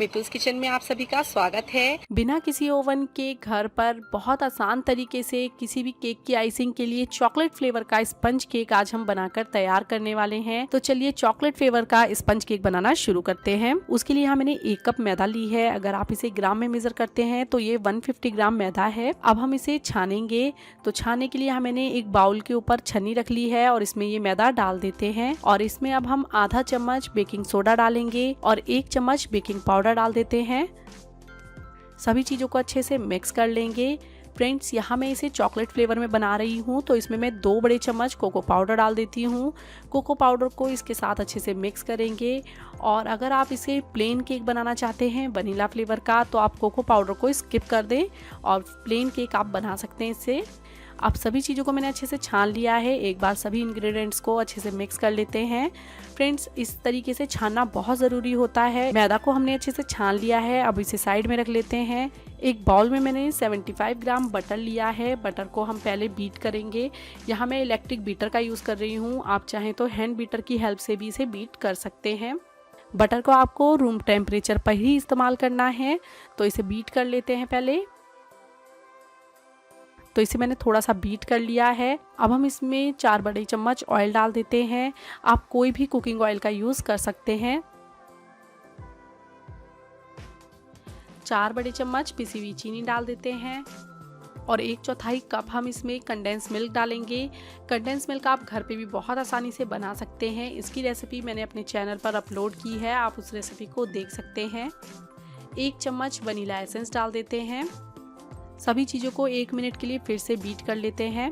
मितुल्स kitchen में आप सभी का स्वागत है। बिना किसी ओवन के घर पर बहुत आसान तरीके से किसी भी केक की आइसिंग के लिए चॉकलेट फ्लेवर का स्पंज केक आज हम बनाकर तैयार करने वाले हैं। तो चलिए चॉकलेट फ्लेवर का स्पंज केक बनाना शुरू करते हैं। उसके लिए यहाँ मैंने 1 कप मैदा ली है। अगर आप इसे ग्राम में मेजर करते हैं तो ये 150 ग्राम मैदा है। अब हम इसे छानेंगे। तो छानने के लिए यहाँ मैंने एक बाउल के ऊपर छन्नी रख ली है और इसमें ये मैदा डाल देते हैं और इसमें अब हम आधा चम्मच बेकिंग सोडा डालेंगे और 1 चम्मच बेकिंग पाउडर डाल देते हैं। सभी चीज़ों को अच्छे से मिक्स कर लेंगे। फ्रेंड्स, यहाँ मैं इसे चॉकलेट फ्लेवर में बना रही हूँ तो इसमें मैं 2 बड़े चम्मच कोको पाउडर डाल देती हूँ। कोको पाउडर को इसके साथ अच्छे से मिक्स करेंगे और अगर आप इसे प्लेन केक बनाना चाहते हैं वनीला फ्लेवर का तो आप कोको पाउडर को स्किप कर दें और प्लेन केक आप बना सकते हैं इससे। अब सभी चीज़ों को मैंने अच्छे से छान लिया है। एक बार सभी इंग्रेडिएंट्स को अच्छे से मिक्स कर लेते हैं। फ्रेंड्स, इस तरीके से छानना बहुत ज़रूरी होता है। मैदा को हमने अच्छे से छान लिया है। अब इसे साइड में रख लेते हैं। एक बाउल में मैंने 75 ग्राम बटर लिया है। बटर को हम पहले बीट करेंगे। यहाँ मैं इलेक्ट्रिक बीटर का यूज़ कर रही हूँ। आप चाहें तो हैंड बीटर की हेल्प से भी इसे बीट कर सकते हैं। बटर को आपको रूम टेम्परेचर पर ही इस्तेमाल करना है। तो इसे बीट कर लेते हैं पहले। तो इसे मैंने थोड़ा सा बीट कर लिया है। अब हम इसमें 4 बड़े चम्मच ऑयल डाल देते हैं। आप कोई भी कुकिंग ऑयल का यूज़ कर सकते हैं। 4 बड़े चम्मच पिसी हुई चीनी डाल देते हैं और 1/4 कप हम इसमें कंडेंस मिल्क डालेंगे। कंडेंस मिल्क आप घर पे भी बहुत आसानी से बना सकते हैं। इसकी रेसिपी मैंने अपने चैनल पर अपलोड की है, आप उस रेसिपी को देख सकते हैं। 1 चम्मच वनीला एसेंस डाल देते हैं। सभी चीज़ों को 1 मिनट के लिए फिर से बीट कर लेते हैं।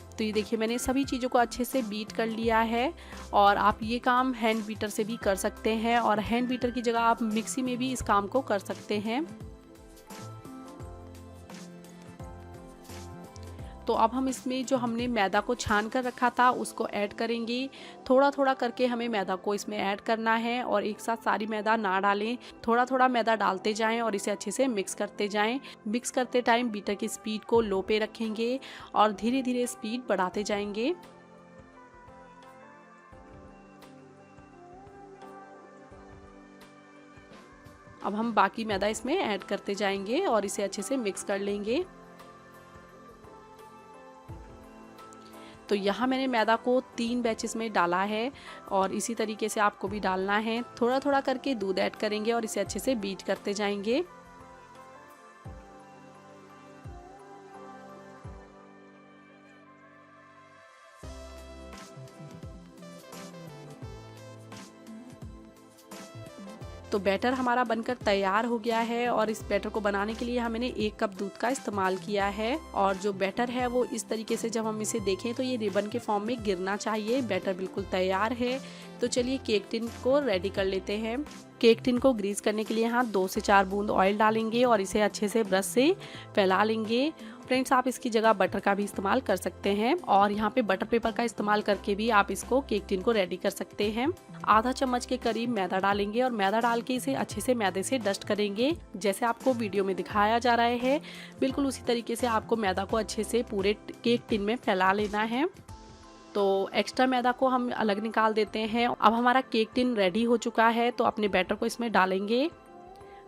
तो ये देखिए मैंने सभी चीज़ों को अच्छे से बीट कर लिया है और आप ये काम हैंड बीटर से भी कर सकते हैं और हैंड बीटर की जगह आप मिक्सी में भी इस काम को कर सकते हैं। तो अब हम इसमें जो हमने मैदा को छान कर रखा था उसको ऐड करेंगे। थोड़ा थोड़ा करके हमें मैदा को इसमें ऐड करना है और एक साथ सारी मैदा ना डालें। थोड़ा थोड़ा मैदा डालते जाएं और इसे अच्छे से मिक्स करते जाएं। मिक्स करते टाइम बीटर की स्पीड को लो पे रखेंगे और धीरे धीरे स्पीड बढ़ाते जाएंगे। अब हम बाकी मैदा इसमें ऐड करते जाएंगे और इसे अच्छे से मिक्स कर लेंगे। तो यहाँ मैंने मैदा को 3 बैचेस में डाला है और इसी तरीके से आपको भी डालना है। थोड़ा थोड़ा करके दूध ऐड करेंगे और इसे अच्छे से बीट करते जाएंगे। तो बैटर हमारा बनकर तैयार हो गया है और इस बैटर को बनाने के लिए यहाँ मैंने 1 कप दूध का इस्तेमाल किया है और जो बैटर है वो इस तरीके से जब हम इसे देखें तो ये रिबन के फॉर्म में गिरना चाहिए। बैटर बिल्कुल तैयार है। तो चलिए केक टिन को रेडी कर लेते हैं। केक टिन को ग्रीस करने के लिए यहाँ 2 से 4 बूंद ऑयल डालेंगे और इसे अच्छे से ब्रश से फैला लेंगे। फ्रेंड्स, आप इसकी जगह बटर का भी इस्तेमाल कर सकते हैं और यहाँ पे बटर पेपर का इस्तेमाल करके भी आप इसको केक टिन को रेडी कर सकते हैं। आधा चम्मच के करीब मैदा डालेंगे और मैदा डाल के इसे अच्छे से मैदे से डस्ट करेंगे। जैसे आपको वीडियो में दिखाया जा रहा है बिल्कुल उसी तरीके से आपको मैदा को अच्छे से पूरे केक टिन में फैला लेना है। तो एक्स्ट्रा मैदा को हम अलग निकाल देते हैं। अब हमारा केक टिन रेडी हो चुका है तो अपने बैटर को इसमें डालेंगे।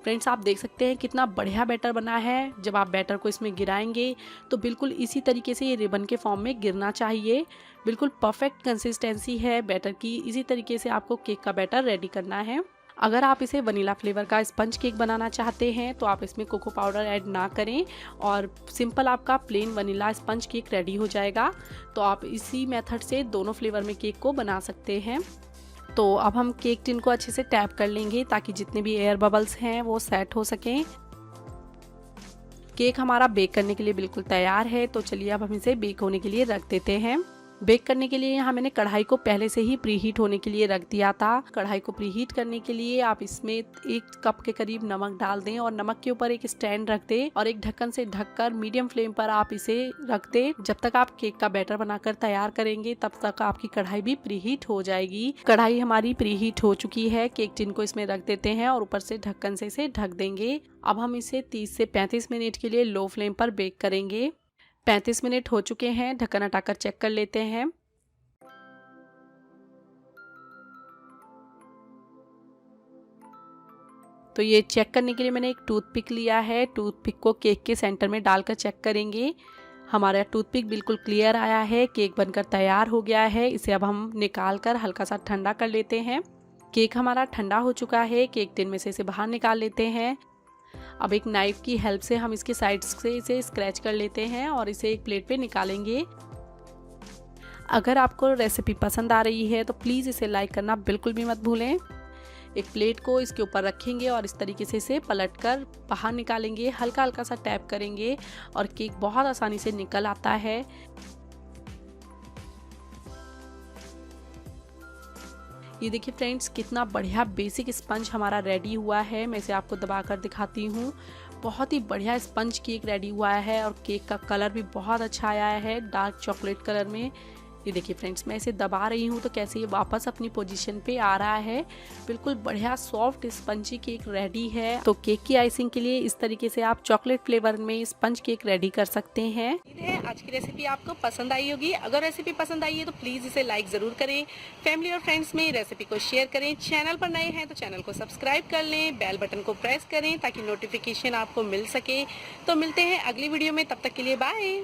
फ्रेंड्स, आप देख सकते हैं कितना बढ़िया बैटर बना है। जब आप बैटर को इसमें गिराएंगे तो बिल्कुल इसी तरीके से ये रिबन के फॉर्म में गिरना चाहिए। बिल्कुल परफेक्ट कंसिस्टेंसी है बैटर की। इसी तरीके से आपको केक का बैटर रेडी करना है। अगर आप इसे वनीला फ्लेवर का स्पंज केक बनाना चाहते हैं तो आप इसमें कोको पाउडर ऐड ना करें और सिंपल आपका plane vanilla sponge cake ready हो जाएगा। तो आप इसी मेथड से दोनों फ्लेवर में केक को बना सकते हैं। तो अब हम केक टिन को अच्छे से टैप कर लेंगे ताकि जितने भी एयर बबल्स हैं वो सेट हो सकें। केक हमारा बेक करने के लिए बिल्कुल तैयार है। तो चलिए अब हम इसे बेक होने के लिए रख देते हैं। बेक करने के लिए यहाँ मैंने कढ़ाई को पहले से ही प्रीहीट होने के लिए रख दिया था। कढ़ाई को प्रीहीट करने के लिए आप इसमें 1 कप के करीब नमक डाल दें और नमक के ऊपर एक स्टैंड रख दें और एक ढक्कन से ढककर मीडियम फ्लेम पर आप इसे रख दें। जब तक आप केक का बैटर बनाकर तैयार करेंगे तब तक आपकी कढ़ाई भी प्रीहीट हो जाएगी। कढ़ाई हमारी प्रीहीट हो चुकी है। केक टिन को इसमें रख देते हैं और ऊपर से ढक्कन से इसे ढक देंगे। अब हम इसे 30 से 35 मिनट के लिए लो फ्लेम पर बेक करेंगे। 35 मिनट हो चुके हैं, ढक्कन हटाकर चेक कर लेते हैं। तो ये चेक करने के लिए मैंने एक टूथपिक लिया है। टूथपिक को केक के सेंटर में डालकर चेक करेंगे। हमारा टूथपिक बिल्कुल क्लियर आया है, केक बनकर तैयार हो गया है। इसे अब हम निकाल कर हल्का सा ठंडा कर लेते हैं। केक हमारा ठंडा हो चुका है। केक टिन में से इसे बाहर निकाल लेते हैं। अब एक नाइफ की हेल्प से हम इसके साइड्स से इसे स्क्रैच कर लेते हैं और इसे एक प्लेट पे निकालेंगे। अगर आपको रेसिपी पसंद आ रही है तो प्लीज़ इसे लाइक करना बिल्कुल भी मत भूलें। एक प्लेट को इसके ऊपर रखेंगे और इस तरीके से इसे पलटकर बाहर निकालेंगे। हल्का हल्का सा टैप करेंगे और केक बहुत आसानी से निकल आता है। ये देखिए फ्रेंड्स, कितना बढ़िया बेसिक स्पंज हमारा रेडी हुआ है। मैं इसे आपको दबाकर दिखाती हूँ। बहुत ही बढ़िया स्पंज केक रेडी हुआ है और केक का कलर भी बहुत अच्छा आया है, डार्क चॉकलेट कलर में। ये देखिए फ्रेंड्स, मैं इसे दबा रही हूँ तो कैसे ये वापस अपनी पोजीशन पे आ रहा है। बिल्कुल बढ़िया सॉफ्ट स्पंजी केक रेडी है। तो केक की आइसिंग के लिए इस तरीके से आप चॉकलेट फ्लेवर में स्पंज केक रेडी कर सकते हैं। उम्मीद है आज की रेसिपी आपको पसंद आई होगी। अगर रेसिपी पसंद आई है तो प्लीज़ इसे लाइक ज़रूर करें। फैमिली और फ्रेंड्स में रेसिपी को शेयर करें। चैनल पर नए हैं तो चैनल को सब्सक्राइब कर लें, बेल बटन को प्रेस करें ताकि नोटिफिकेशन आपको मिल सके। तो मिलते हैं अगली वीडियो में, तब तक के लिए बाय।